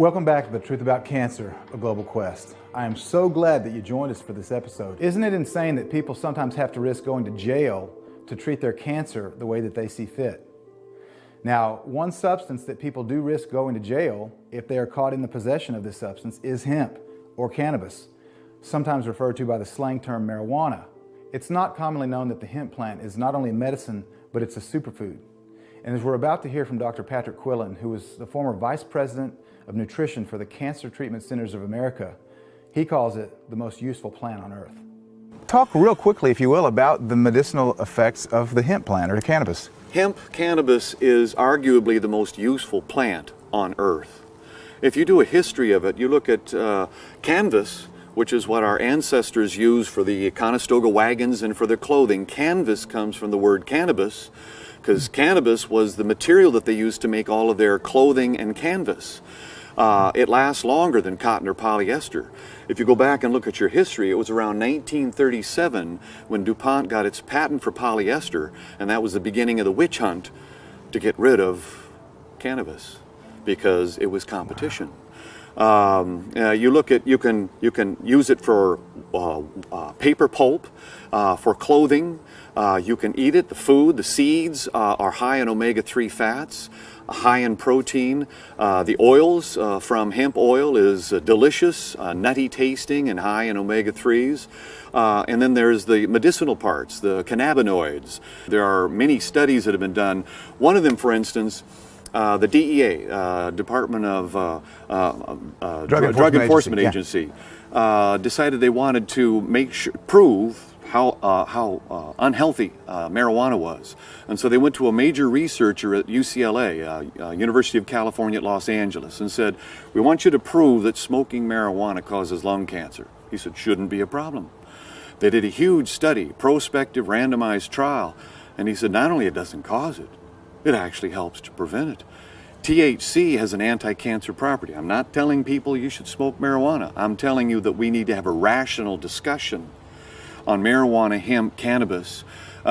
Welcome back to The Truth About Cancer, a Global Quest. I am so glad that you joined us for this episode. Isn't it insane that people sometimes have to risk going to jail to treat their cancer the way that they see fit? Now, one substance that people do risk going to jail if they are caught in the possession of this substance is hemp, or cannabis, sometimes referred to by the slang term marijuana. It's not commonly known that the hemp plant is not only medicine, but it's a superfood. And as we're about to hear from Dr. Patrick Quillen, who is the former Vice President of Nutrition for the Cancer Treatment Centers of America, he calls it the most useful plant on earth. Talk real quickly, if you will, about the medicinal effects of the hemp plant, or the cannabis. Hemp cannabis is arguably the most useful plant on earth. If you do a history of it, you look at canvas, which is what our ancestors used for the Conestoga wagons and for their clothing. Canvas comes from the word cannabis, because cannabis was the material that they used to make all of their clothing and canvas. It lasts longer than cotton or polyester. If you go back and look at your history, it was around 1937 when DuPont got its patent for polyester, and that was the beginning of the witch hunt to get rid of cannabis because it was competition. You look at, you can use it for paper pulp, for clothing. You can eat it. The food, the seeds are high in omega-3 fats, high in protein. The oils from hemp oil is delicious, nutty tasting, and high in omega-3s. And then there's the medicinal parts, the cannabinoids. There are many studies that have been done. One of them, for instance, the DEA, Department of Drug Enforcement Agency, decided they wanted to prove how unhealthy marijuana was. And so they went to a major researcher at UCLA, University of California at Los Angeles, and said, we want you to prove that smoking marijuana causes lung cancer. He said, shouldn't be a problem. They did a huge study, prospective randomized trial, and he said, not only it doesn't cause it, it actually helps to prevent it. THC has an anti-cancer property. I'm not telling people you should smoke marijuana. I'm telling you that we need to have a rational discussion on marijuana, hemp, cannabis,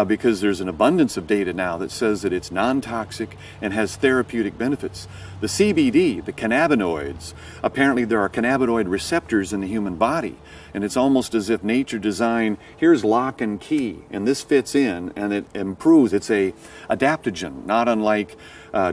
because there's an abundance of data now that says that it's non-toxic and has therapeutic benefits. The CBD, the cannabinoids, apparently there are cannabinoid receptors in the human body, and it's almost as if nature designed, here's lock and key, and this fits in, and it improves. It's a adaptogen, not unlike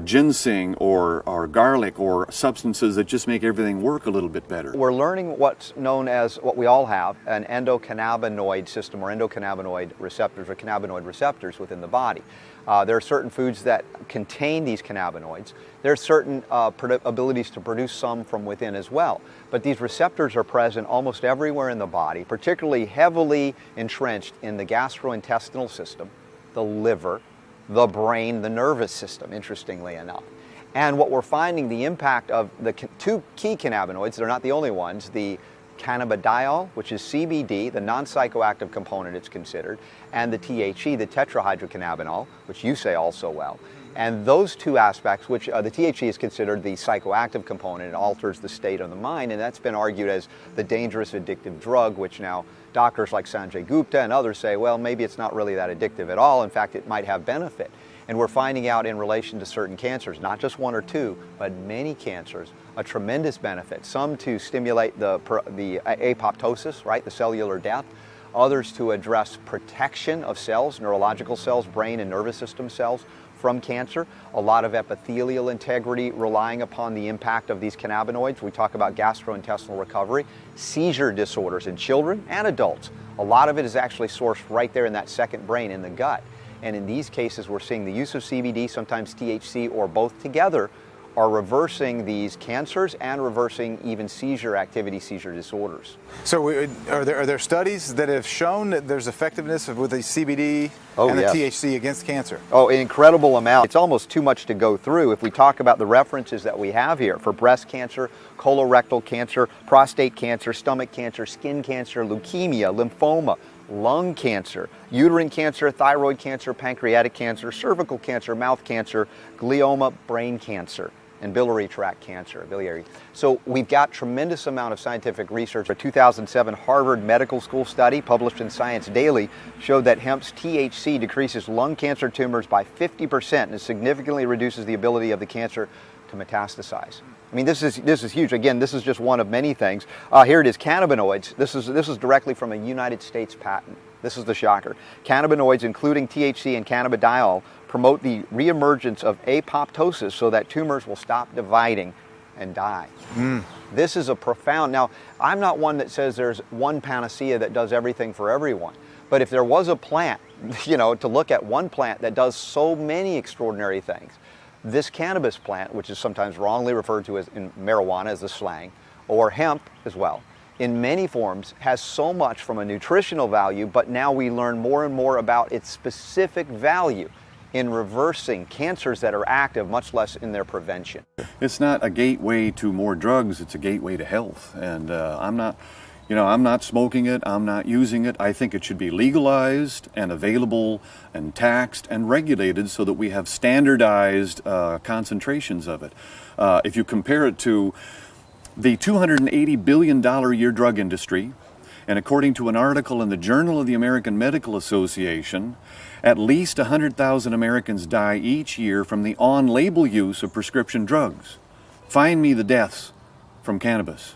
ginseng or garlic or substances that just make everything work a little bit better. We're learning what's known as, what we all have, an endocannabinoid system, or endocannabinoid receptors, or cannabinoid receptors within the body. There are certain foods that contain these cannabinoids. There are certain abilities to produce some from within as well. But these receptors are present almost everywhere in the body, particularly heavily entrenched in the gastrointestinal system, the liver, the brain, the nervous system, interestingly enough. And what we're finding, the impact of the two key cannabinoids, they're not the only ones, the cannabidiol, which is CBD, the non-psychoactive component it's considered, and the THC, the tetrahydrocannabinol, which you say also well. And those two aspects, which the THC is considered the psychoactive component, it alters the state of the mind, and that's been argued as the dangerous addictive drug, which now doctors like Sanjay Gupta and others say, well, maybe it's not really that addictive at all. In fact, it might have benefit. And we're finding out in relation to certain cancers, not just one or two, but many cancers, a tremendous benefit. Some to stimulate the apoptosis, right, the cellular death. Others to address protection of cells, neurological cells, brain and nervous system cells from cancer. A lot of epithelial integrity relying upon the impact of these cannabinoids. We talk about gastrointestinal recovery, seizure disorders in children and adults. A lot of it is actually sourced right there in that second brain, in the gut. And in these cases, we're seeing the use of CBD, sometimes THC, or both together, are reversing these cancers and reversing even seizure activity, seizure disorders. So are there studies that have shown that there's effectiveness with the CBD and the THC against cancer? Oh, an incredible amount. It's almost too much to go through. If we talk about the references that we have here for breast cancer, colorectal cancer, prostate cancer, stomach cancer, skin cancer, leukemia, lymphoma, lung cancer, uterine cancer, thyroid cancer, pancreatic cancer, cervical cancer, mouth cancer, glioma, brain cancer, and biliary tract cancer, biliary. So we've got tremendous amount of scientific research. A 2007 Harvard Medical School study published in Science Daily showed that hemp's THC decreases lung cancer tumors by 50% and significantly reduces the ability of the cancer to metastasize. I mean, this is huge. Again, this is just one of many things. Here it is, cannabinoids. This is directly from a United States patent. This is the shocker. Cannabinoids, including THC and cannabidiol, promote the reemergence of apoptosis so that tumors will stop dividing and die. This is a profound, now I'm not one that says there's one panacea that does everything for everyone, but if there was a plant, you know, to look at one plant that does so many extraordinary things, this cannabis plant, which is sometimes wrongly referred to as in marijuana as the slang, or hemp as well, in many forms has so much from a nutritional value, but now we learn more and more about its specific value in reversing cancers that are active, much less in their prevention. It's not a gateway to more drugs, it's a gateway to health. And I'm not smoking it, I'm not using it. I think it should be legalized and available and taxed and regulated so that we have standardized concentrations of it. If you compare it to the $280 billion a year drug industry, and according to an article in the Journal of the American Medical Association, at least 100,000 Americans die each year from the on-label use of prescription drugs. Find me the deaths from cannabis.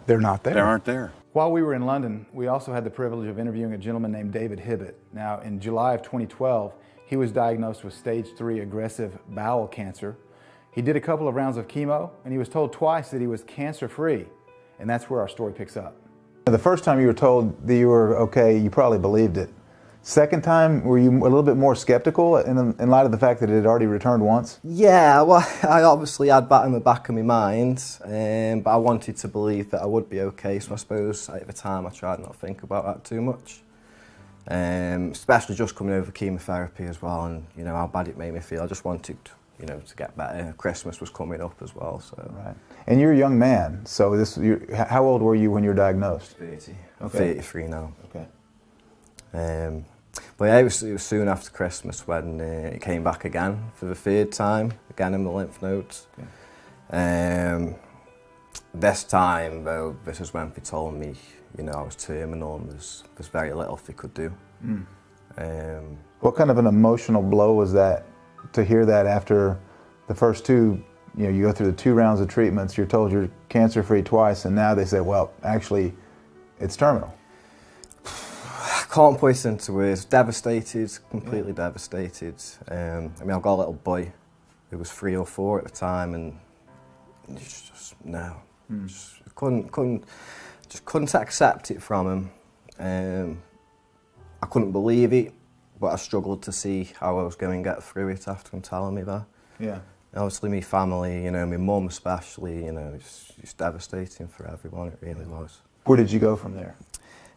They're not there. They aren't there. While we were in London, we also had the privilege of interviewing a gentleman named David Hibbett. Now, in July of 2012, he was diagnosed with stage 3 aggressive bowel cancer. He did a couple of rounds of chemo, and he was told twice that he was cancer-free. And that's where our story picks up. The first time you were told that you were okay, you probably believed it. Second time, were you a little bit more skeptical in light of the fact that it had already returned once? Yeah, well, I obviously had that in the back of my mind, but I wanted to believe that I would be okay, so I suppose at the time I tried not to think about that too much. Especially just coming over chemotherapy as well, and you know how bad it made me feel. I just wanted, you know, to get better. Christmas was coming up as well, so. Right. And you're a young man, so how old were you when you were diagnosed? 30. I'm 33 now. Okay. But yeah, it was soon after Christmas when it came back again for the third time, again in the lymph nodes. Okay. This time, though, this is when they told me, you know, I was terminal and there's very little they could do. What kind of an emotional blow was that to hear that after the first two, you know, you go through the 2 rounds of treatments, you're told you're cancer-free twice, and now they say, well, actually, it's terminal. Can't put it into words. Devastated, completely devastated. I mean, I've got a little boy who was 3 or 4 at the time, and just no, just couldn't accept it from him. I couldn't believe it, but I struggled to see how I was going to get through it after him telling me that. Yeah. And obviously, my family, you know, my mum especially, you know, it's devastating for everyone. It really was. Where did you go from there?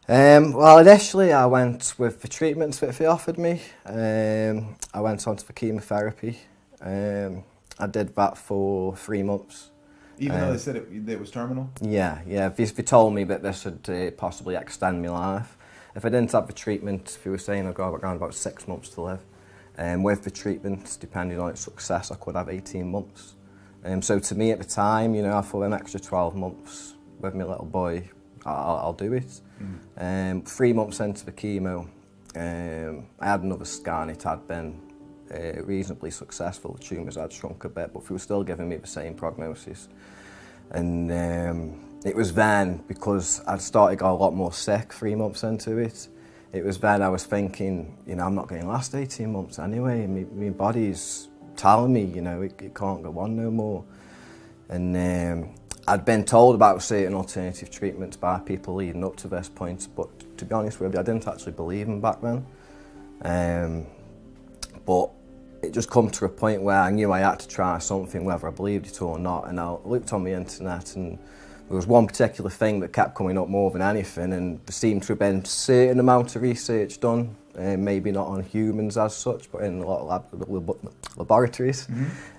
Well, initially I went with the treatments that they offered me. I went on to the chemotherapy. I did that for 3 months. Even though they said it was terminal? Yeah, yeah. They told me that this would possibly extend my life. If I didn't have the treatment, they were saying I'd go around about 6 months to live. With the treatment, depending on its success, I could have 18 months. So to me at the time, you know, I thought an extra 12 months with my little boy, I'll do it. 3 months into the chemo, I had another scan. It had been reasonably successful. The tumours had shrunk a bit, but they were still giving me the same prognosis. And it was then, because I'd started to get a lot more sick 3 months into it, it was then I was thinking, you know, I'm not going to last 18 months anyway. My body's telling me, you know, it can't go on no more. And I'd been told about certain alternative treatments by people leading up to this point, but to be honest with you, I didn't actually believe them back then. But it just come to a point where I knew I had to try something, whether I believed it or not. And I looked on the internet, and there was one particular thing that kept coming up more than anything, and there seemed to have been a certain amount of research done, maybe not on humans as such, but in a lot of laboratories.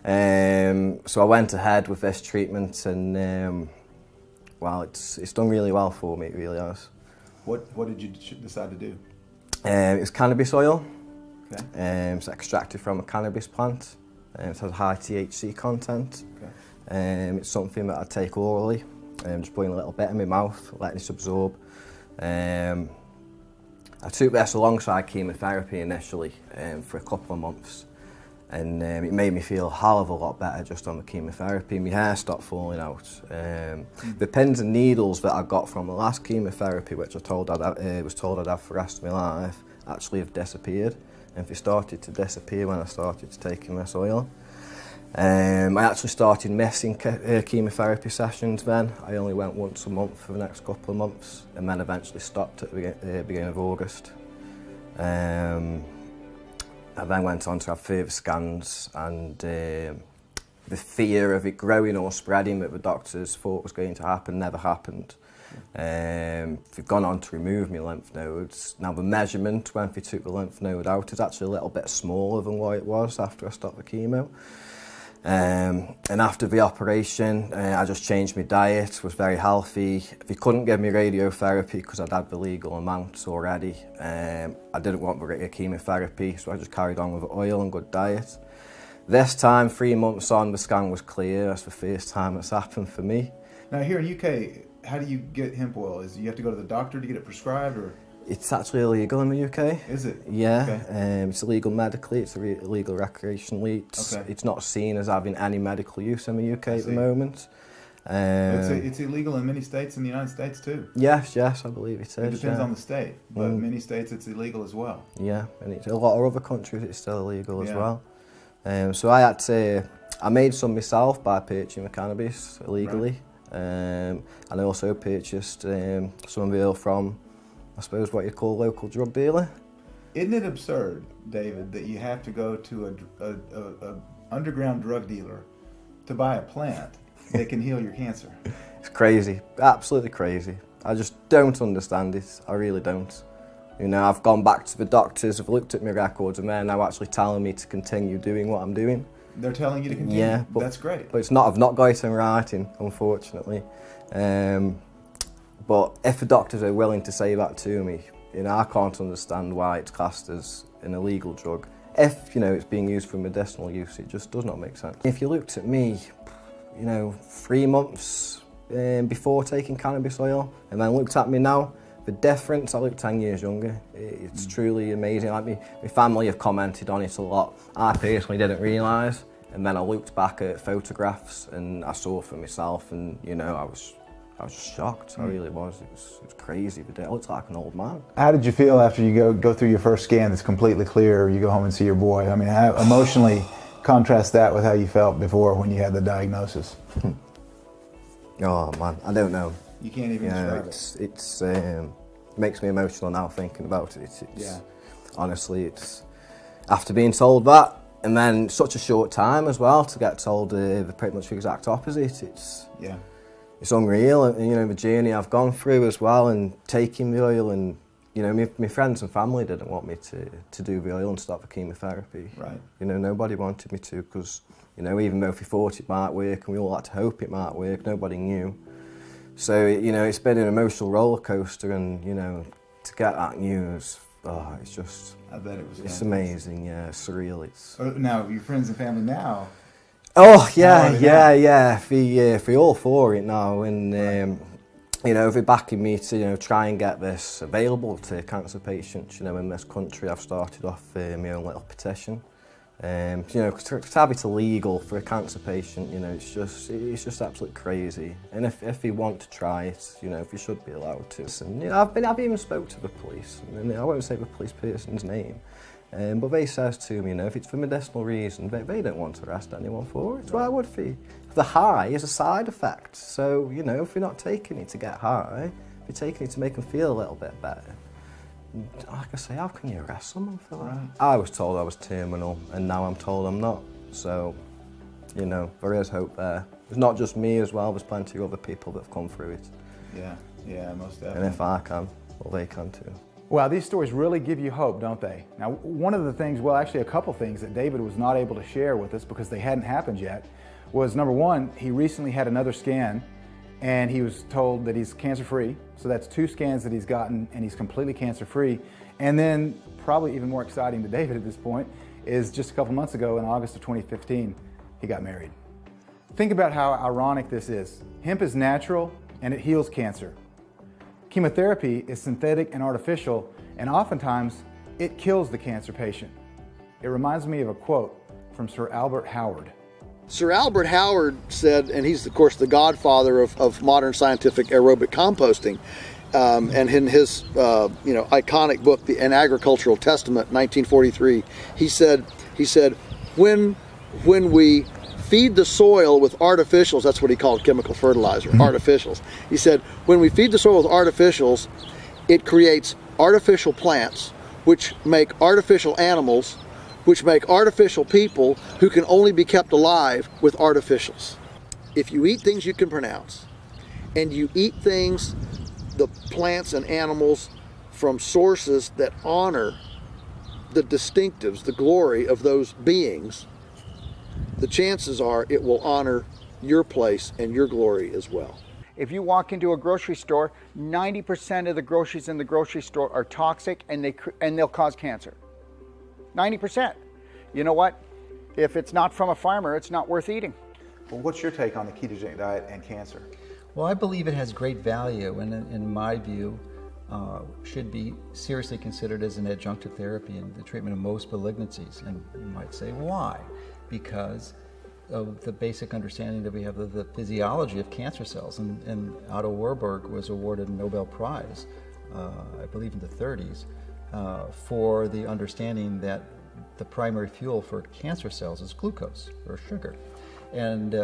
So I went ahead with this treatment, and well, it's done really well for me, it really has. What did you decide to do? It's cannabis oil. Okay. It's extracted from a cannabis plant. It has high THC content. Okay. It's something that I take orally. Just putting a little bit in my mouth, letting it absorb. I took this alongside chemotherapy initially for a couple of months. And it made me feel a hell of a lot better just on the chemotherapy. My hair stopped falling out. The pins and needles that I got from the last chemotherapy, which I was told I'd have for the rest of my life, actually have disappeared. And they started to disappear when I started taking this oil. I actually started missing chemotherapy sessions then. I only went once a month for the next couple of months, and then eventually stopped at the beginning of August. I then went on to have further scans, and the fear of it growing or spreading that the doctors thought was going to happen never happened. They've gone on to remove my lymph nodes. Now the measurement when they took the lymph node out is actually a little bit smaller than what it was after I stopped the chemo. And after the operation, I just changed my diet, was very healthy. They couldn't give me radiotherapy because I'd had the legal amounts already. I didn't want the chemotherapy, so I just carried on with the oil and good diet. This time, 3 months on, the scan was clear. That's the first time it's happened for me. Now here in UK, how do you get hemp oil? You have to go to the doctor to get it prescribed, or? It's actually illegal in the UK. Is it? Yeah, okay. It's illegal medically, it's illegal recreationally. It's not seen as having any medical use in the UK at the moment. It's illegal in many states in the United States too. Yes, I believe it is. It depends on the state, but many states it's illegal as well. Yeah, and a lot of other countries it's still illegal as well. So I made some myself by purchasing the cannabis illegally. Right. And I also purchased some of the oil from, I suppose, what you call a local drug dealer. Isn't it absurd, David, that you have to go to a underground drug dealer to buy a plant that can heal your cancer? It's crazy, absolutely crazy. I just don't understand it. I really don't. You know, I've gone back to the doctors, I've looked at my records, and they're now actually telling me to continue doing what I'm doing. They're telling you to continue? Yeah, but that's great. But it's not. I've not got it in writing, unfortunately. But if the doctors are willing to say that to me, you know, I can't understand why it's classed as an illegal drug. If, you know, it's being used for medicinal use, it just does not make sense. If you looked at me, you know, 3 months before taking cannabis oil, and then looked at me now, the difference, I look 10 years younger. It's truly amazing. Like my family have commented on it a lot. I personally didn't realise, and then I looked back at photographs and I saw for myself, and you know, I was just shocked. I really was. It was crazy. I looked like an old man. How did you feel after you go through your first scan that's completely clear, or you go home and see your boy? I mean, how emotionally contrast that with how you felt before when you had the diagnosis? Oh man, I don't know. You can't even describe it. It makes me emotional now thinking about it. Honestly, it's after being told that, and then such a short time as well to get told pretty much the exact opposite. It's unreal, and you know, the journey I've gone through as well, and taking the oil, and you know, my friends and family didn't want me to do the oil and stop the chemotherapy. Right. You know, nobody wanted me to, because you know, even though we thought it might work and we all had to hope it might work, nobody knew. So, you know, it's been an emotional roller coaster, and, you know, to get that news, oh, it's just... I bet it was fantastic. It's amazing, yeah, it's surreal. Now, your friends and family now... Oh, yeah. They're all for it now, and, you know, they're backing me to, you know, try and get this available to cancer patients, you know, in this country. I've started off my own little petition. You know, to have it illegal for a cancer patient, you know, it's just absolutely crazy. And if you want to try it, you know, if you should be allowed to. And, you know, I've even spoke to the police, and I won't say the police person's name, but they says to me, you know, if it's for medicinal reasons, they don't want to arrest anyone for it. Why would they? The high is a side effect, so, you know, if you're not taking it to get high, if you're taking it to make them feel a little bit better. Like I say, how can you arrest someone for that? Right. I was told I was terminal, and now I'm told I'm not. So, you know, there is hope there. It's not just me as well, there's plenty of other people that have come through it. Yeah, most definitely. And if I can, well, they can too. Well, these stories really give you hope, don't they? Now, one of the things, well, actually a couple things that David was not able to share with us because they hadn't happened yet was, number one, he recently had another scan, and he was told that he's cancer-free. So that's 2 scans that he's gotten, and he's completely cancer-free. And then, probably even more exciting to David at this point, is just a couple months ago, in August of 2015, he got married. Think about how ironic this is. Hemp is natural, and it heals cancer. Chemotherapy is synthetic and artificial, and oftentimes, it kills the cancer patient. It reminds me of a quote from Sir Albert Howard. Sir Albert Howard said, and he's of course the godfather of modern scientific aerobic composting, and in his iconic book, An Agricultural Testament, 1943, he said when we feed the soil with artificials, that's what he called chemical fertilizer, artificials. He said when we feed the soil with artificials, it creates artificial plants, which make artificial animals, which make artificial people who can only be kept alive with artificials. If you eat things you can pronounce, and you eat things, the plants and animals, from sources that honor the distinctives, the glory of those beings, the chances are it will honor your place and your glory as well. If you walk into a grocery store, 90% of the groceries in the grocery store are toxic and they'll cause cancer. 90%. You know what? If it's not from a farmer, it's not worth eating. Well, what's your take on the ketogenic diet and cancer? Well, I believe it has great value, and in my view, should be seriously considered as an adjunctive therapy in the treatment of most malignancies. And you might say, why? Because of the basic understanding that we have of the physiology of cancer cells. And Otto Warburg was awarded a Nobel Prize, I believe in the 30s, for the understanding that the primary fuel for cancer cells is glucose, or sugar. And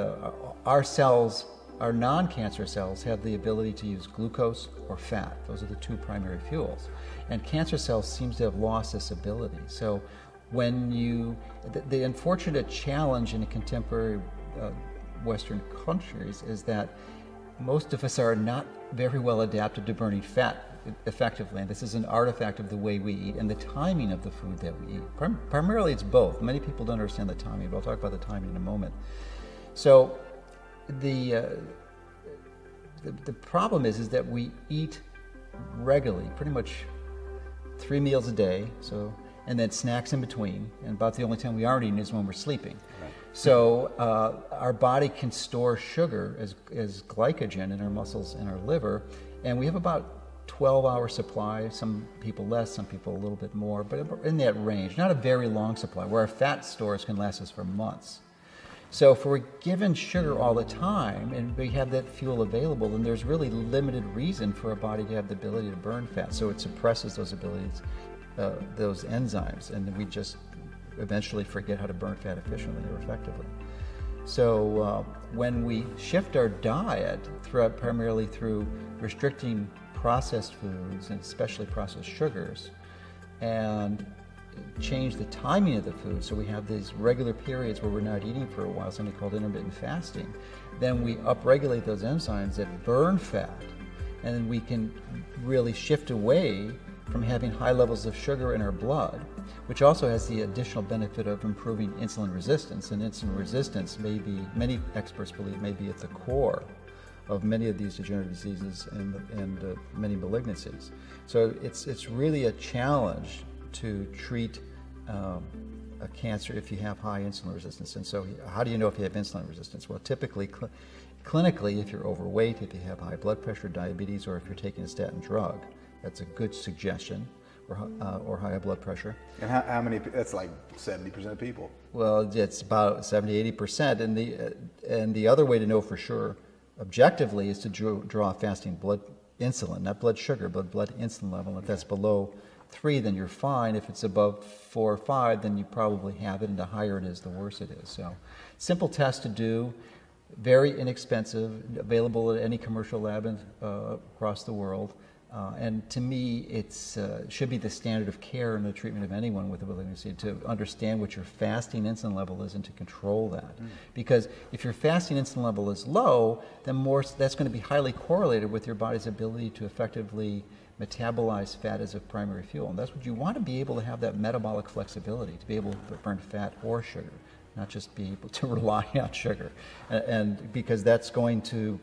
our cells, our non-cancer cells, have the ability to use glucose or fat. Those are the two primary fuels. And cancer cells seems to have lost this ability. So when the unfortunate challenge in contemporary Western countries is that most of us are not very well adapted to burning fat effectively, and this is an artifact of the way we eat and the timing of the food that we eat. Primarily it's both. Many people don't understand the timing, but I'll talk about the timing in a moment. So the problem is that we eat regularly, pretty much 3 meals a day, and then snacks in between, and about the only time we aren't eating is when we're sleeping. Right. So our body can store sugar as glycogen in our muscles and our liver, and we have about 12-hour supply, some people less, some people a little bit more, but in that range, not a very long supply, where our fat stores can last us for months. So if we're given sugar all the time and we have that fuel available, then there's really limited reason for our body to have the ability to burn fat. So it suppresses those abilities, those enzymes, and then we just eventually forget how to burn fat efficiently or effectively. So when we shift our diet primarily through restricting processed foods, and especially processed sugars, and change the timing of the food, so we have these regular periods where we're not eating for a while, something called intermittent fasting, then we upregulate those enzymes that burn fat, and then we can really shift away from having high levels of sugar in our blood, which also has the additional benefit of improving insulin resistance. And insulin resistance may be, many experts believe, may be at the core of many of these degenerative diseases and many malignancies. So it's really a challenge to treat a cancer if you have high insulin resistance. And so how do you know if you have insulin resistance? Well, typically, clinically, if you're overweight, if you have high blood pressure, diabetes, or if you're taking a statin drug, that's a good suggestion, or high blood pressure. And how many, that's like 70% of people. Well, it's about 70–80%. And the other way to know for sure, objectively, is to draw fasting blood insulin, not blood sugar, but blood insulin level. If that's below 3, then you're fine. If it's above 4 or 5, then you probably have it, and the higher it is, the worse it is. So, simple test to do, very inexpensive, available at any commercial lab across the world. And to me, it should be the standard of care in the treatment of anyone with a malignancy, to understand what your fasting insulin level is and to control that. Because if your fasting insulin level is low, then that's going to be highly correlated with your body's ability to effectively metabolize fat as a primary fuel. And that's what you want to be able to have, that metabolic flexibility, to be able to burn fat or sugar, not just be able to rely on sugar. And because that's going to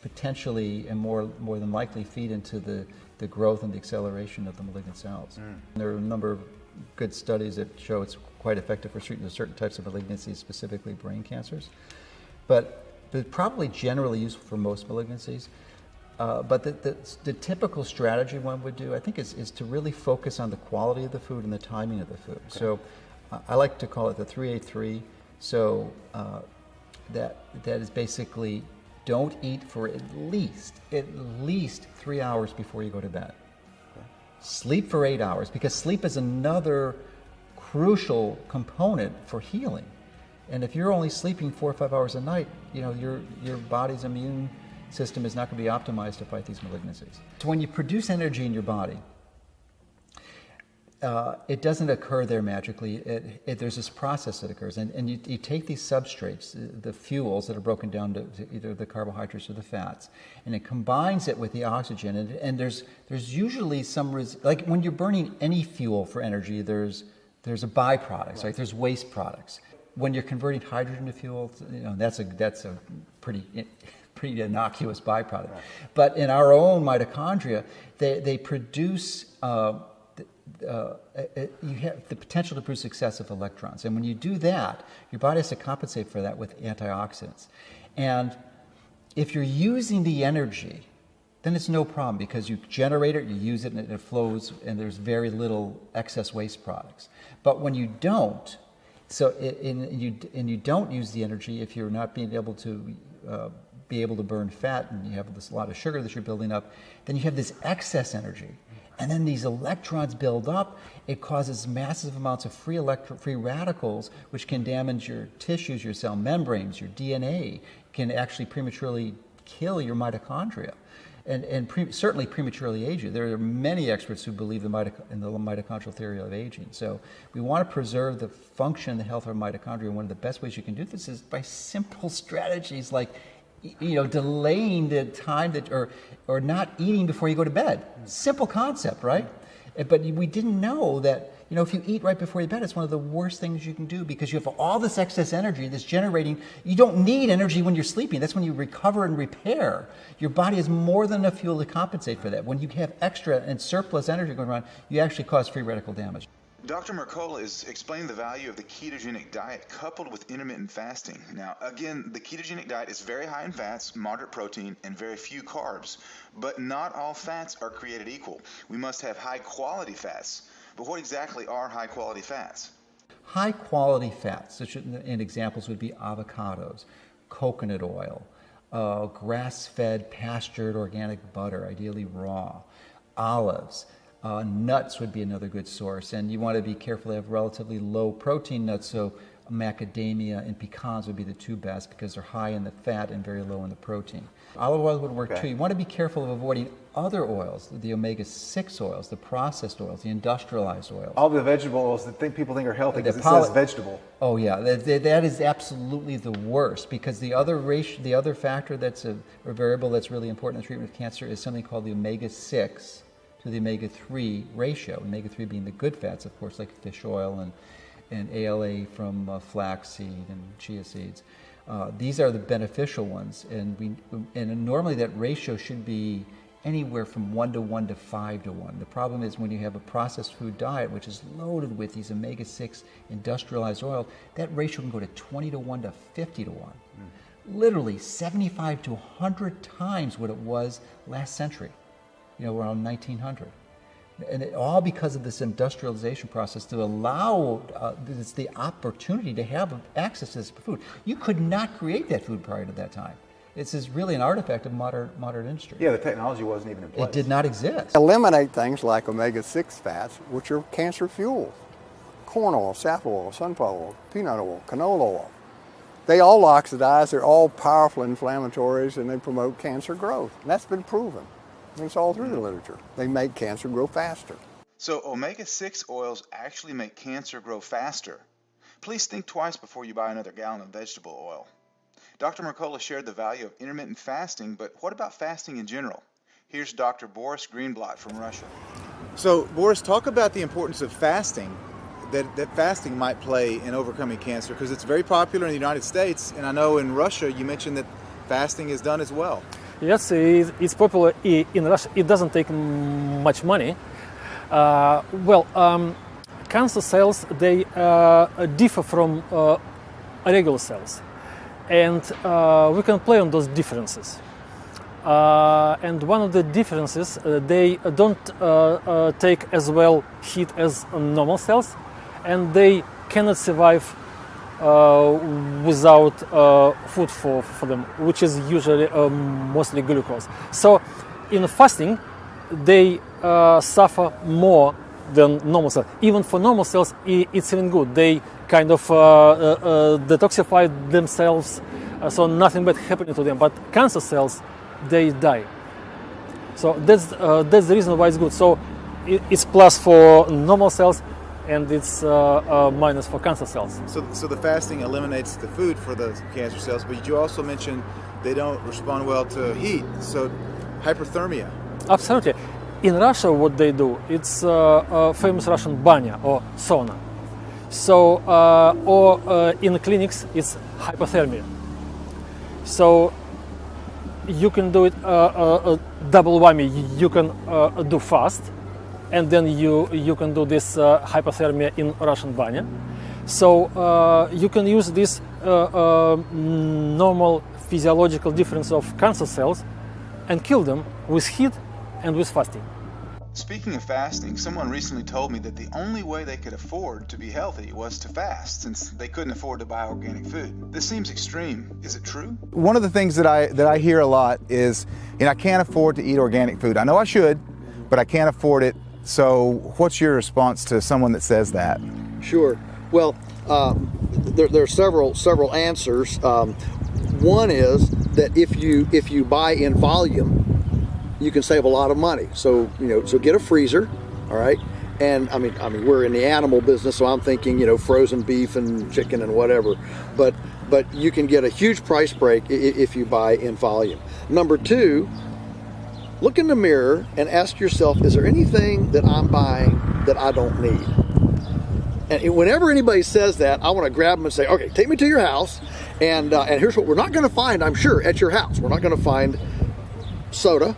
potentially and more than likely feed into the growth and the acceleration of the malignant cells. There are a number of good studies that show it's quite effective for treating certain types of malignancies, specifically brain cancers, but probably generally useful for most malignancies. But the typical strategy one would do, I think, is to really focus on the quality of the food and the timing of the food. Okay. So I like to call it the 3-8-3. So that is basically don't eat for at least 3 hours before you go to bed. Okay. Sleep for 8 hours, because sleep is another crucial component for healing. And if you're only sleeping 4 or 5 hours a night, you know, your body's immune system is not going to be optimized to fight these malignancies. So when you produce energy in your body, it doesn't occur there magically. There's this process that occurs, and you take these substrates, the fuels that are broken down to either the carbohydrates or the fats, and it combines it with the oxygen. And there's usually some like when you're burning any fuel for energy, there's a byproduct, right? There's waste products. When you're converting hydrogen to fuel, you know, that's a pretty innocuous byproduct. Right. But in our own mitochondria, they produce. You have the potential to produce excessive electrons. And when you do that, your body has to compensate for that with antioxidants. And if you're using the energy, then it's no problem, because you generate it, you use it, and it flows, and there's very little excess waste products. But when you don't, and you don't use the energy, if you're not being able to burn fat, and you have a lot of sugar that you're building up, then you have this excess energy. And then these electrons build up. It causes massive amounts of free radicals, which can damage your tissues, your cell membranes, your DNA, can actually prematurely kill your mitochondria, and certainly prematurely age you. There are many experts who believe in the mitochondrial theory of aging. So we want to preserve the function and the health of our mitochondria. And one of the best ways you can do this is by simple strategies like, you know, delaying the time that, or not eating before you go to bed. Simple concept, right? But we didn't know that, you know, if you eat right before you bed, it's one of the worst things you can do, because you have all this excess energy that's generating. You don't need energy when you're sleeping. That's when you recover and repair. Your body has more than enough fuel to compensate for that. When you have extra and surplus energy going around, you actually cause free radical damage. Dr. Mercola is explaining the value of the ketogenic diet coupled with intermittent fasting. Now, again, the ketogenic diet is very high in fats, moderate protein, and very few carbs. But not all fats are created equal. We must have high-quality fats. But what exactly are high-quality fats? High-quality fats, and examples would be avocados, coconut oil, grass-fed, pastured organic butter, ideally raw, olives. Nuts would be another good source, and you want to be careful to have relatively low protein nuts, so macadamia and pecans would be the two best, because they're high in the fat and very low in the protein. Olive oil would work too. You want to be careful of avoiding other oils, the omega-6 oils, the processed oils, the industrialized oils. All the vegetable oils that people think are healthy because it says vegetable. Oh yeah, that is absolutely the worst, because the other factor that's a variable that's really important in the treatment of cancer is something called the omega-6 to the omega-3 ratio, omega-3 being the good fats, of course, like fish oil and ALA from flaxseed and chia seeds. These are the beneficial ones, and normally that ratio should be anywhere from 1:1 to 5:1. The problem is when you have a processed food diet, which is loaded with these omega-6 industrialized oil, that ratio can go to 20:1 to 50:1. Literally 75 to 100 times what it was last century. You know, around 1900. And all because of this industrialization process to allow the opportunity to have access to this food. You could not create that food prior to that time. This is really an artifact of modern industry. Yeah, the technology wasn't even in place. It did not exist. Eliminate things like omega-6 fats, which are cancer fuels. Corn oil, safflower oil, sunflower oil, peanut oil, canola oil. They all oxidize, they're all powerful inflammatories, and they promote cancer growth. And that's been proven. It's all through the literature. They make cancer grow faster. So omega-6 oils actually make cancer grow faster. Please think twice before you buy another gallon of vegetable oil. Dr. Mercola shared the value of intermittent fasting, but what about fasting in general? Here's Dr. Boris Greenblatt from Russia. So, Boris, talk about the importance of fasting, that fasting might play in overcoming cancer, because it's very popular in the United States, and I know in Russia you mentioned that fasting is done as well. Yes, it's popular in Russia. It doesn't take much money. Cancer cells, they differ from regular cells. And we can play on those differences. And one of the differences, they don't take as well heat as normal cells, and they cannot survive without food for them, which is usually mostly glucose. So in fasting, they suffer more than normal cells. Even for normal cells, it's even good. They kind of detoxify themselves, so nothing bad happening to them. But cancer cells, they die. So that's the reason why it's good. So it's plus for normal cells, and it's minus for cancer cells. So the fasting eliminates the food for the cancer cells, but you also mentioned they don't respond well to heat, so hyperthermia. Absolutely. In Russia, what they do, it's famous Russian banya or sauna. So, or in clinics, it's hypothermia. So you can do it double whammy. You can do fast, and then you can do this hypothermia in Russian banya. So you can use this normal physiological difference of cancer cells and kill them with heat and with fasting. Speaking of fasting, someone recently told me that the only way they could afford to be healthy was to fast, since they couldn't afford to buy organic food. This seems extreme. Is it true? One of the things that I hear a lot is, I can't afford to eat organic food. I know I should, but I can't afford it. So what's your response to someone that says that? Sure. Well, there are several answers. One is that if you buy in volume, you can save a lot of money. So so get a freezer, all right. And I mean we're in the animal business, so I'm thinking frozen beef and chicken and whatever. But you can get a huge price break if you buy in volume. Number two, look in the mirror and ask yourself, is there anything that I'm buying that I don't need? And whenever anybody says that, I want to grab them and say, okay, take me to your house, and here's what we're not going to find, I'm sure, at your house. We're not going to find soda.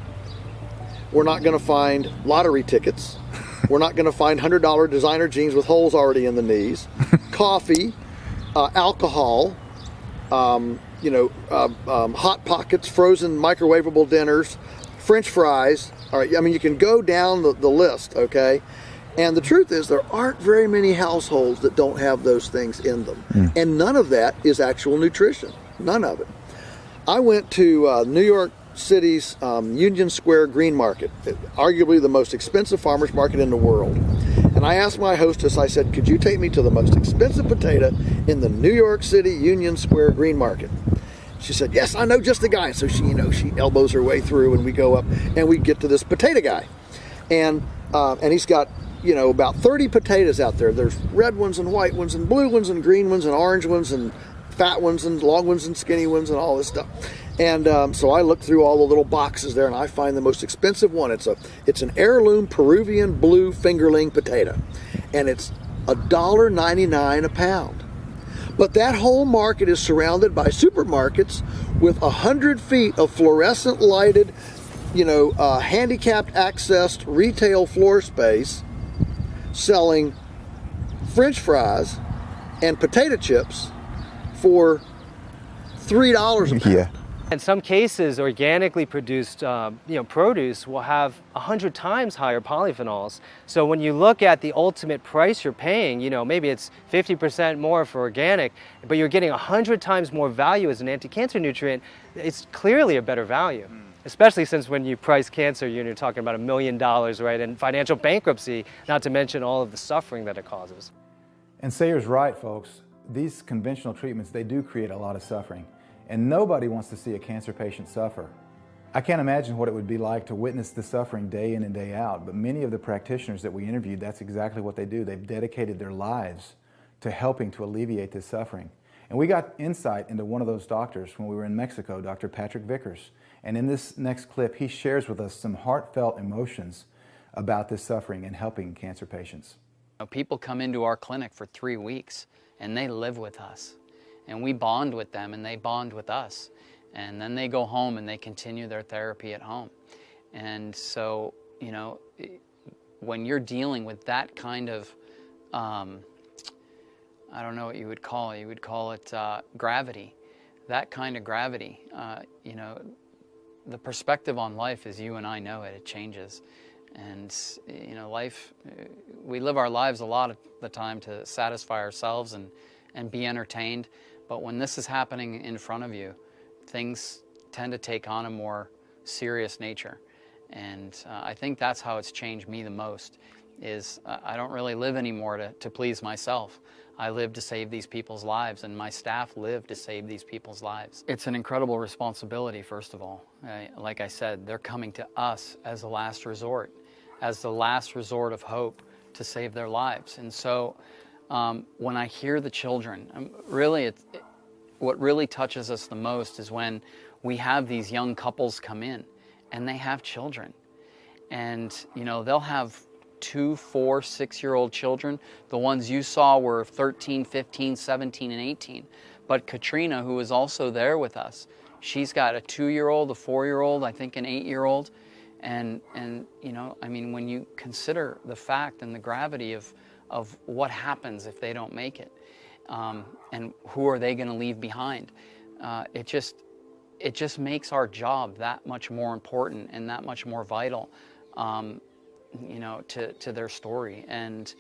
We're not going to find lottery tickets. We're not going to find $100 designer jeans with holes already in the knees. Coffee, alcohol, Hot Pockets, frozen microwavable dinners, French fries. All right, I mean, you can go down the list, okay? And the truth is, there aren't very many households that don't have those things in them. And none of that is actual nutrition. None of it. I went to New York City's Union Square Green Market, arguably the most expensive farmer's market in the world. And I asked my hostess, I said, could you take me to the most expensive potato in the New York City Union Square Green Market? She said, yes, I know just the guy. So she, she elbows her way through, and we go up and we get to this potato guy. And he's got, about 30 potatoes out there. There's red ones and white ones and blue ones and green ones and orange ones and fat ones and long ones and skinny ones and all this stuff. And so I look through all the little boxes there, and I find the most expensive one. It's an heirloom Peruvian blue fingerling potato, and it's $1.99 a pound. But that whole market is surrounded by supermarkets with 100 feet of fluorescent lighted, handicapped accessed retail floor space selling French fries and potato chips for $3 a pound. Yeah. In some cases, organically produced produce will have 100 times higher polyphenols. So when you look at the ultimate price you're paying, maybe it's 50% more for organic, but you're getting 100 times more value as an anti-cancer nutrient. It's clearly a better value, especially since when you price cancer, you're talking about $1 million, right, and financial bankruptcy, not to mention all of the suffering that it causes. And Sayer's right, folks. These conventional treatments, they do create a lot of suffering. And nobody wants to see a cancer patient suffer. I can't imagine what it would be like to witness the suffering day in and day out, but many of the practitioners that we interviewed, that's exactly what they do. They've dedicated their lives to helping to alleviate this suffering. And we got insight into one of those doctors when we were in Mexico, Dr. Patrick Vickers. And in this next clip, he shares with us some heartfelt emotions about this suffering and helping cancer patients. People come into our clinic for 3 weeks and they live with us. And we bond with them and they bond with us. And then they go home and they continue their therapy at home. And so, when you're dealing with that kind of, I don't know what you would call it gravity. That kind of gravity, the perspective on life as you and I know it changes. And, life, we live our lives a lot of the time to satisfy ourselves and be entertained. But when this is happening in front of you, things tend to take on a more serious nature. And I think that's how it's changed me the most, is I don't really live anymore to please myself. I live to save these people's lives, and my staff live to save these people's lives. It's an incredible responsibility, first of all. Like I said, they're coming to us as a last resort, as the last resort of hope to save their lives. And so when I hear the children, really, what really touches us the most is when we have these young couples come in and they have children. And, you know, they'll have 2, 4, 6-year-old children. The ones you saw were 13, 15, 17, and 18. But Katrina, who is also there with us, she's got a 2-year-old, a 4-year-old, I think an 8-year-old. And you know, I mean, when you consider the fact and the gravity of what happens if they don't make it, and who are they going to leave behind, it just makes our job that much more important and that much more vital, you know, to their story. And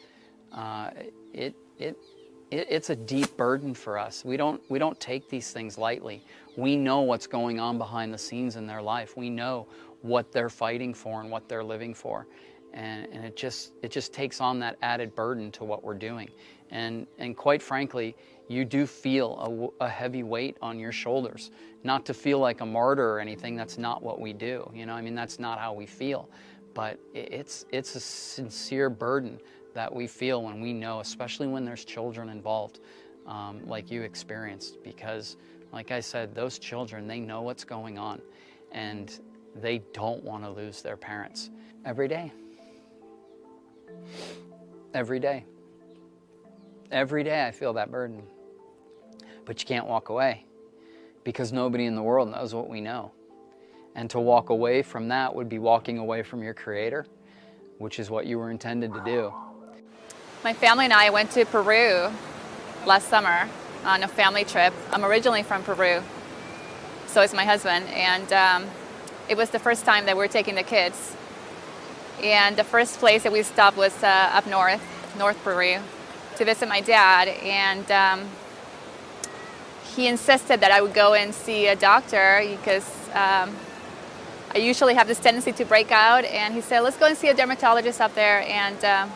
it's a deep burden for us. We don't take these things lightly. We know what's going on behind the scenes in their life. We know what they're fighting for and what they're living for. And it just takes on that added burden to what we're doing. And quite frankly, you do feel a heavy weight on your shoulders. Not to feel like a martyr or anything, that's not what we do. You know, I mean, that's not how we feel. But it's a sincere burden that we feel when we know, especially when there's children involved, like you experienced. Because, like I said, those children, they know what's going on, and they don't want to lose their parents. Every day. Every day. Every day I feel that burden. But you can't walk away, because nobody in the world knows what we know. And to walk away from that would be walking away from your Creator, which is what you were intended to do. My family and I went to Peru last summer on a family trip. I'm originally from Peru, so is my husband, and it was the first time that we were taking the kids. And the first place that we stopped was up North Peru, to visit my dad. And he insisted that I would go and see a doctor, because I usually have this tendency to break out. And he said, let's go and see a dermatologist up there. And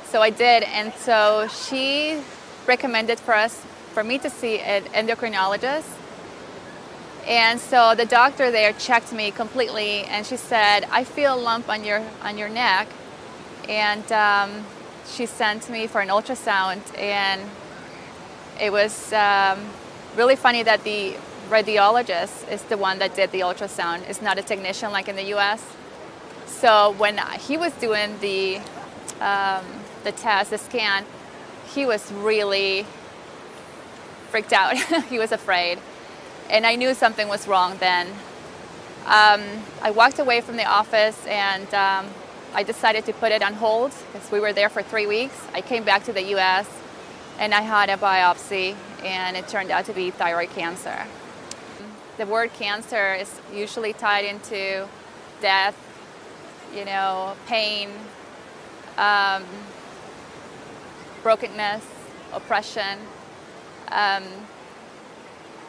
so I did. And so she recommended for me to see an endocrinologist. And so the doctor there checked me completely, and she said, I feel a lump on your neck. And she sent me for an ultrasound, and it was really funny that the radiologist is the one that did the ultrasound. It's not a technician like in the US. So when he was doing the test, the scan, he was really freaked out. He was afraid. And I knew something was wrong then. I walked away from the office, and I decided to put it on hold, because we were there for 3 weeks. I came back to the US, and I had a biopsy, and it turned out to be thyroid cancer. The word cancer is usually tied into death, you know, pain, brokenness, oppression.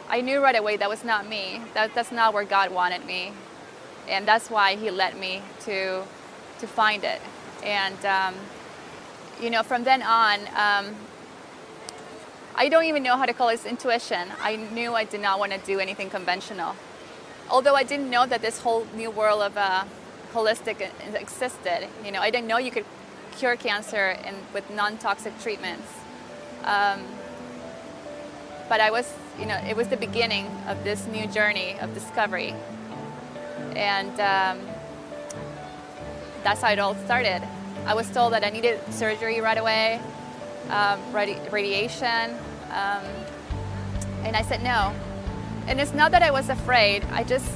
I knew right away that was not me. That's not where God wanted me. And that's why He led me to find it. And, you know, from then on, I don't even know how to call it intuition. I knew I did not want to do anything conventional. Although I didn't know that this whole new world of holistic existed. You know, I didn't know you could cure cancer with non-toxic treatments. But I was, you know, it was the beginning of this new journey of discovery. And that's how it all started. I was told that I needed surgery right away, radiation, and I said no. And it's not that I was afraid, I just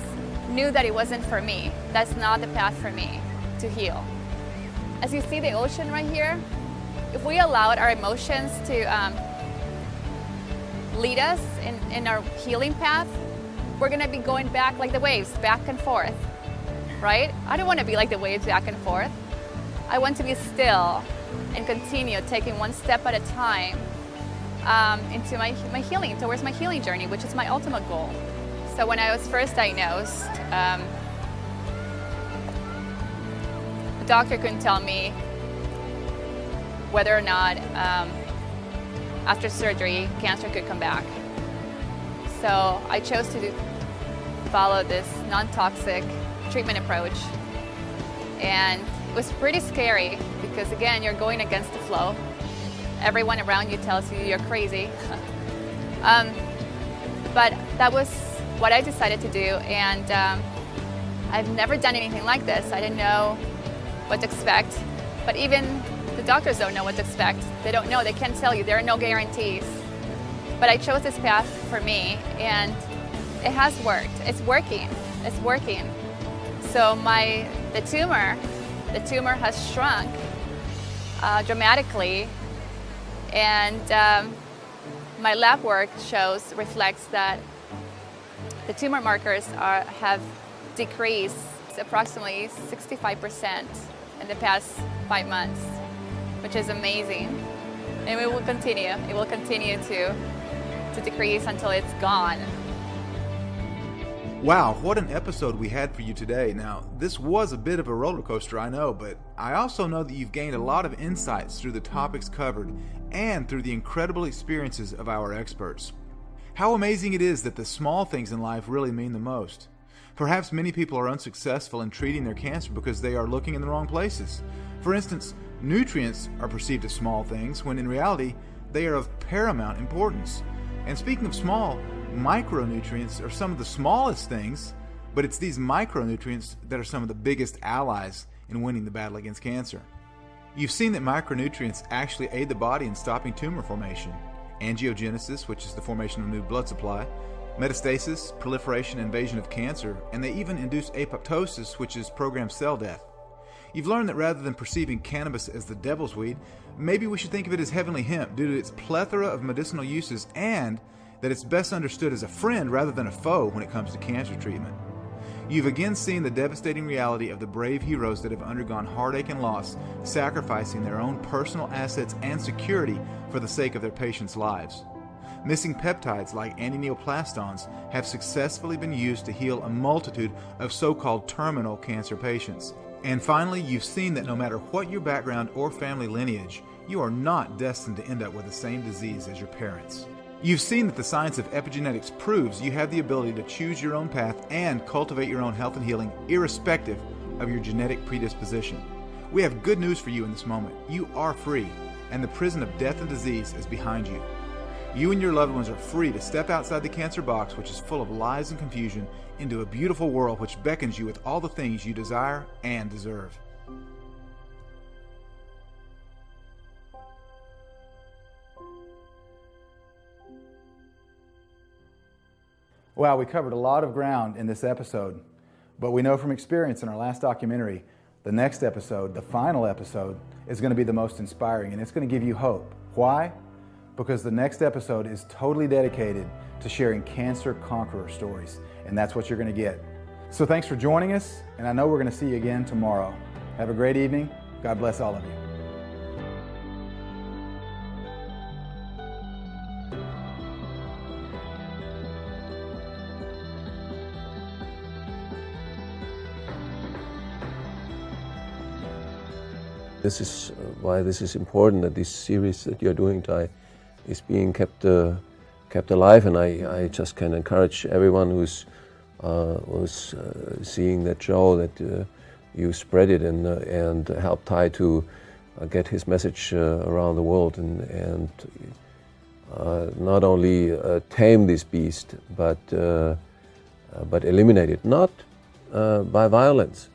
knew that it wasn't for me. That's not the path for me to heal. As you see the ocean right here, if we allowed our emotions to lead us in our healing path, we're gonna be going back like the waves, back and forth, right? I don't wanna be like the waves back and forth. I want to be still and continue taking one step at a time into my healing, towards my healing journey, which is my ultimate goal. So when I was first diagnosed, the doctor couldn't tell me whether or not after surgery cancer could come back. So I chose to follow this non-toxic treatment approach, and it was pretty scary because, again, you're going against the flow. Everyone around you tells you you're crazy. But that was what I decided to do, and I've never done anything like this. I didn't know what to expect, but even the doctors don't know what to expect. They don't know, they can't tell you, there are no guarantees. But I chose this path for me, and it has worked. It's working, it's working. So the tumor has shrunk dramatically, and my lab work reflects that the tumor markers have decreased approximately 65% in the past 5 months, which is amazing. And it will continue. It will continue to decrease until it's gone. Wow, what an episode we had for you today. Now, this was a bit of a roller coaster, I know, but I also know that you've gained a lot of insights through the topics covered and through the incredible experiences of our experts. How amazing it is that the small things in life really mean the most. Perhaps many people are unsuccessful in treating their cancer because they are looking in the wrong places. For instance, nutrients are perceived as small things when in reality they are of paramount importance. And speaking of small, micronutrients are some of the smallest things, but it's these micronutrients that are some of the biggest allies in winning the battle against cancer. You've seen that micronutrients actually aid the body in stopping tumor formation, angiogenesis, which is the formation of new blood supply, metastasis, proliferation, and invasion of cancer, and they even induce apoptosis, which is programmed cell death. You've learned that rather than perceiving cannabis as the devil's weed, maybe we should think of it as heavenly hemp due to its plethora of medicinal uses, and that it's best understood as a friend rather than a foe when it comes to cancer treatment. You've again seen the devastating reality of the brave heroes that have undergone heartache and loss, sacrificing their own personal assets and security for the sake of their patients' lives. Missing peptides like antineoplastones have successfully been used to heal a multitude of so-called terminal cancer patients. And finally, you've seen that no matter what your background or family lineage, you are not destined to end up with the same disease as your parents. You've seen that the science of epigenetics proves you have the ability to choose your own path and cultivate your own health and healing irrespective of your genetic predisposition. We have good news for you in this moment. You are free, and the prison of death and disease is behind you. You and your loved ones are free to step outside the cancer box, which is full of lies and confusion, into a beautiful world which beckons you with all the things you desire and deserve. Wow, we covered a lot of ground in this episode, but we know from experience in our last documentary, the next episode, the final episode, is going to be the most inspiring, and it's going to give you hope. Why? Because the next episode is totally dedicated to sharing cancer conqueror stories, and that's what you're going to get. So thanks for joining us, and I know we're going to see you again tomorrow. Have a great evening. God bless all of you. This is why this is important, that this series that you're doing, Ty, is being kept alive, and I just can encourage everyone who's seeing that show that you spread it and help Ty to get his message around the world and not only tame this beast, but eliminate it, not by violence,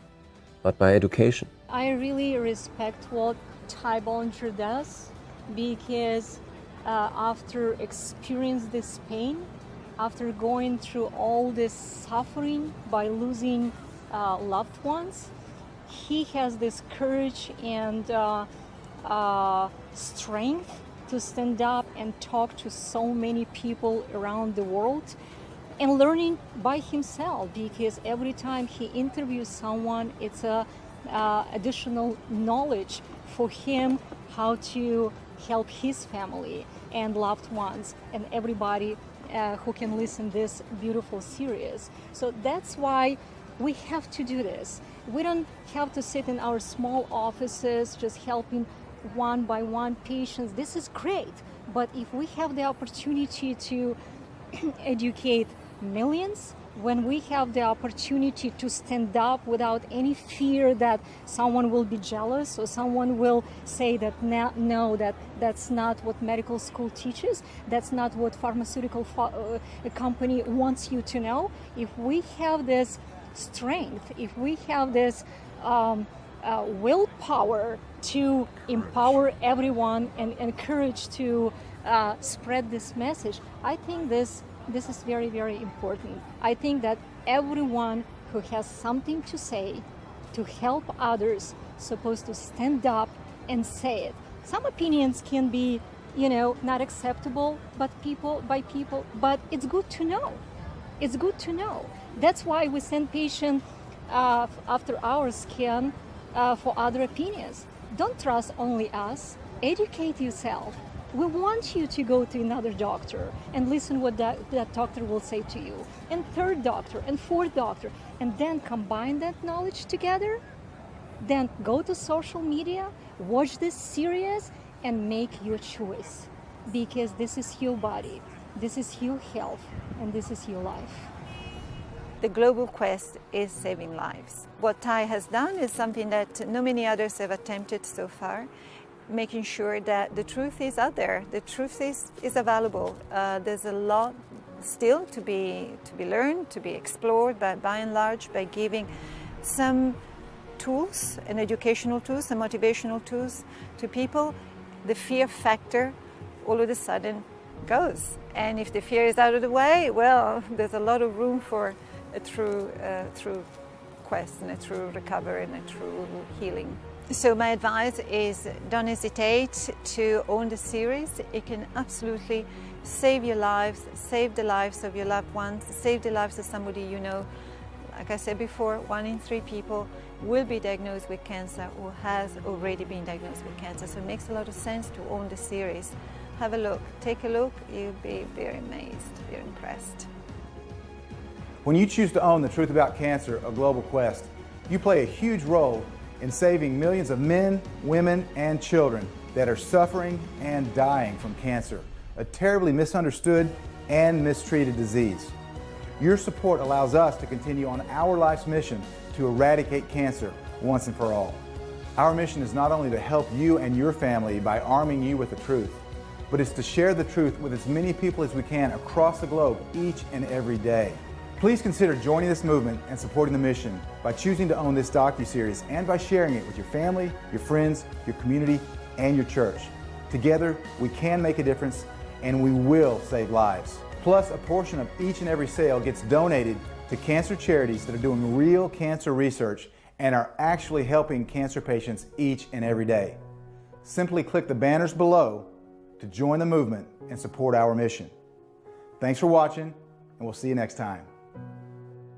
but by education. I really respect what Ty Bollinger does, because after experiencing this pain, after going through all this suffering by losing loved ones, he has this courage and strength to stand up and talk to so many people around the world, and learning by himself, because every time he interviews someone, it's a additional knowledge for him. how to help his family and loved ones and everybody who can listen this beautiful series. So that's why we have to do this. We don't have to sit in our small offices just helping one by one patients. This is great, but if we have the opportunity to educate millions, when we have the opportunity to stand up without any fear that someone will be jealous or someone will say that no, that's not what medical school teaches, that's not what pharmaceutical company wants you to know. If we have this strength, if we have this willpower to empower everyone and encourage to spread this message, I think this is very, very important. I think that everyone who has something to say to help others is supposed to stand up and say it. Some opinions can be, not acceptable by people, but it's good to know. It's good to know. That's why we send patients after our scan for other opinions. Don't trust only us. Educate yourself. We want you to go to another doctor and listen what that doctor will say to you, and third doctor and fourth doctor, and then combine that knowledge together. Then go to social media, watch this series, and make your choice, because this is your body, this is your health, and this is your life. The global quest is saving lives. What Ty has done is something that no many others have attempted so far, making sure that the truth is out there, the truth is available. There's a lot still to be learned, to be explored, but by and large, by giving some tools, and educational tools, and motivational tools to people, the fear factor all of a sudden goes. And if the fear is out of the way, well, there's a lot of room for a true quest and a true recovery and a true healing. So my advice is, don't hesitate to own the series. It can absolutely save your lives, save the lives of your loved ones, save the lives of somebody you know. Like I said before, 1 in 3 people will be diagnosed with cancer or has already been diagnosed with cancer. So it makes a lot of sense to own the series. Have a look, take a look, you'll be very amazed, very impressed. When you choose to own The Truth About Cancer, a global quest, you play a huge role in saving millions of men, women, and children that are suffering and dying from cancer, a terribly misunderstood and mistreated disease. Your support allows us to continue on our life's mission to eradicate cancer once and for all. Our mission is not only to help you and your family by arming you with the truth, but it's to share the truth with as many people as we can across the globe each and every day. Please consider joining this movement and supporting the mission by choosing to own this docuseries and by sharing it with your family, your friends, your community, and your church. Together, we can make a difference, and we will save lives. Plus, a portion of each and every sale gets donated to cancer charities that are doing real cancer research and are actually helping cancer patients each and every day. Simply click the banners below to join the movement and support our mission. Thanks for watching, and we'll see you next time.